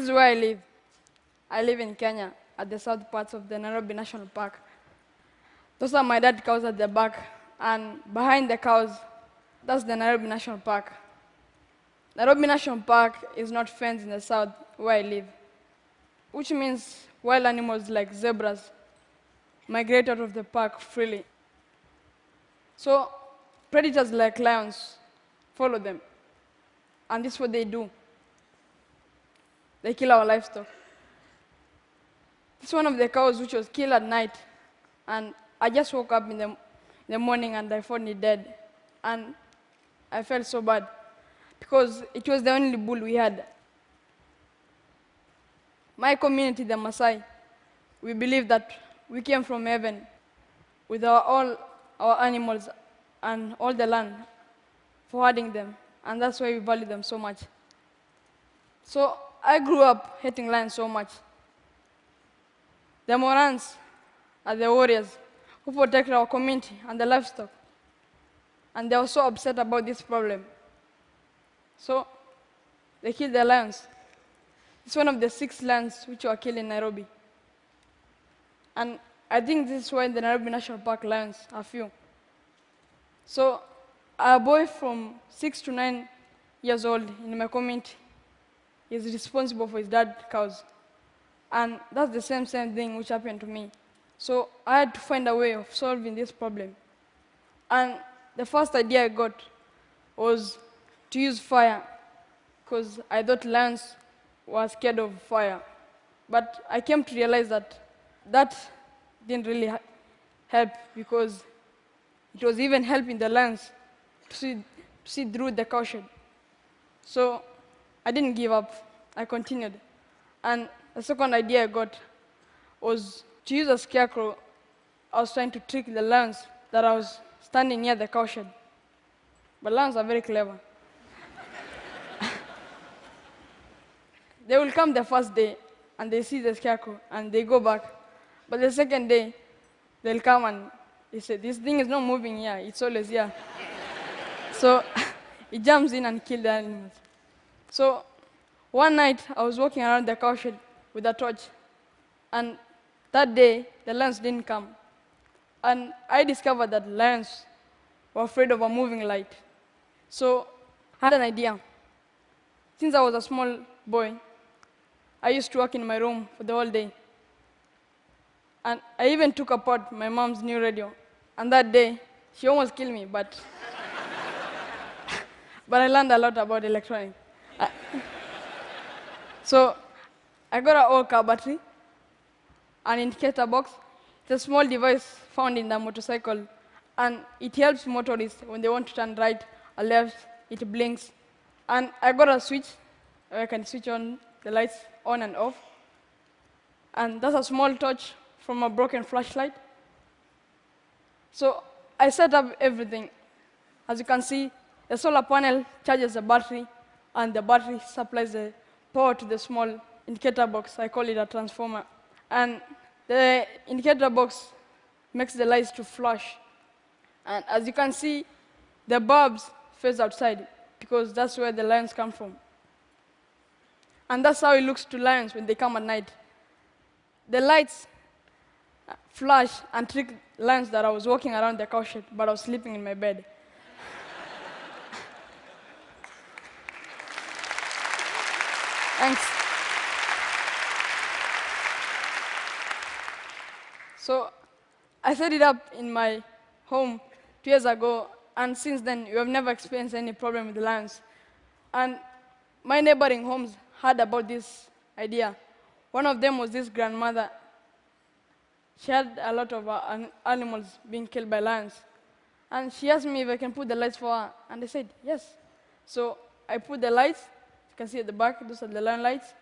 is where I live. I live in Kenya, at the south parts of the Nairobi National Park. Those are my dead cows at the back, and behind the cows, that's the Nairobi National Park. Nairobi National Park is not fenced in the south where I live, which means wild animals like zebras migrate out of the park freely. So predators like lions follow them, and this is what they do. They kill our livestock. This is one of the cows which was killed at night, and I just woke up in the morning and I found it dead. And I felt so bad, because it was the only bull we had. My community, the Maasai, we believe that we came from heaven with all our animals and all the land for herding them, and that's why we value them so much. So I grew up hating lions so much. The Morans are the warriors who protect our community and the livestock, and they were so upset about this problem. So they killed the lions. It's one of the 6 lions which were killed in Nairobi. And I think this is why the Nairobi National Park lions are few. So a boy from 6 to 9 years old in my community is responsible for his dad's cows. And that's the same thing which happened to me. So I had to find a way of solving this problem. And the first idea I got was to use fire, because I thought lions were scared of fire. But I came to realize that that didn't really help, because it was even helping the lions to see through the caution. So I didn't give up. I continued. And the second idea I got was to use a scarecrow. I was trying to trick the lions that I was standing near the caution. But lions are very clever. They will come the first day, and they see the scarecrow, and they go back. But the second day, they'll come and they say, this thing is not moving here, it's always here. So it jumps in and kills the animals. So one night, I was walking around the cowshed with a torch, and that day, the lions didn't come. And I discovered that lions were afraid of a moving light. So I had an idea. Since I was a small boy, I used to work in my room for the whole day. And I even took apart my mom's new radio. And that day, she almost killed me, but I learned a lot about electronics. So I got an old car battery, an indicator box. It's a small device found in the motorcycle, and it helps motorists when they want to turn right or left. It blinks. And I got a switch where I can switch on the lights on and off. And that's a small torch from a broken flashlight. So I set up everything. As you can see, the solar panel charges the battery, and the battery supplies the power to the small indicator box. I call it a transformer. And the indicator box makes the lights to flash. And as you can see, the bulbs face outside, because that's where the lions come from. And that's how it looks to lions when they come at night. The lights flash and trick lions that I was walking around the cowshed, but I was sleeping in my bed. Thanks. So I set it up in my home 2 years ago, and since then, we have never experienced any problem with the lions. And my neighboring homes heard about this idea. One of them was this grandmother. She had a lot of animals being killed by lions. And she asked me if I can put the lights for her, and I said, yes. So I put the lights. You can see at the back, those are the lion lights.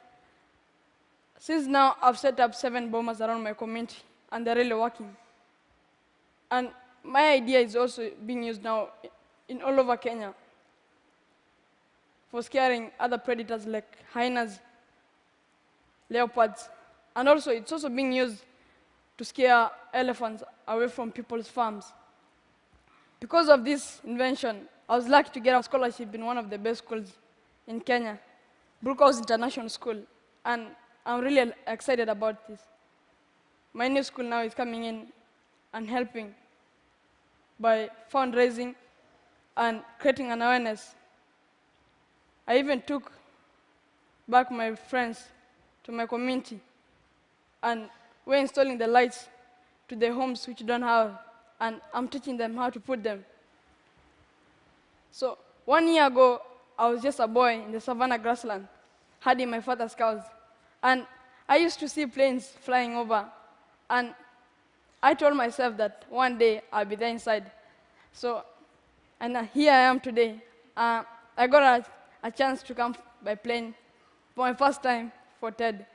Since now, I've set up 7 bombers around my community, and they're really working. And my idea is also being used now in all over Kenya for scaring other predators like hyenas, leopards, and also it's also being used to scare elephants away from people's farms. Because of this invention, I was lucky to get a scholarship in one of the best schools in Kenya, Brookhouse International School. and I'm really excited about this. My new school now is coming in and helping by fundraising and creating an awareness. I even took back my friends to my community, and we're installing the lights to their homes which don't have, and I'm teaching them how to put them. So 1 year ago, I was just a boy in the savannah grassland, herding my father's cows. And I used to see planes flying over, and I told myself that one day I'll be there inside. So, and here I am today. I got a chance to come by plane for my first time for TED.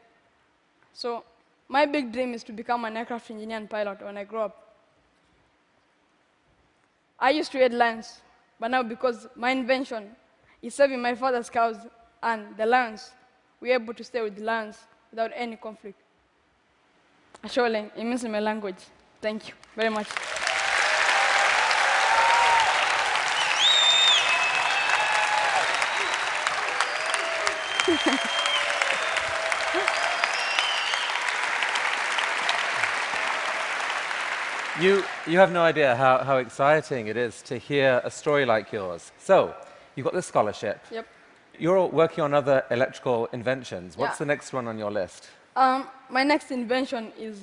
So my big dream is to become an aircraft engineer and pilot when I grow up. I used to hate lions, but now because my invention is saving my father's cows and the lions, we're able to stay with the lions without any conflict. Surely, it means in my language. Thank you very much. You have no idea how exciting it is to hear a story like yours. So, you got this scholarship. Yep. You're working on other electrical inventions. What's Yeah. the next one on your list? My next invention is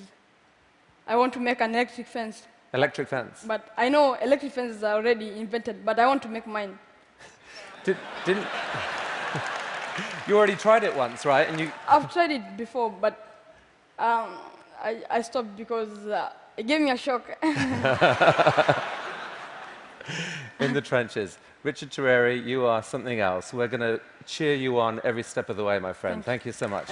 I want to make an electric fence. Electric fence. But I know electric fences are already invented, but I want to make mine. Didn't you already tried it once, right? And you I've tried it before, but I stopped because it gave me a shock. in the trenches. Richard Tereri, you are something else. We're going to cheer you on every step of the way, my friend. Thank you so much.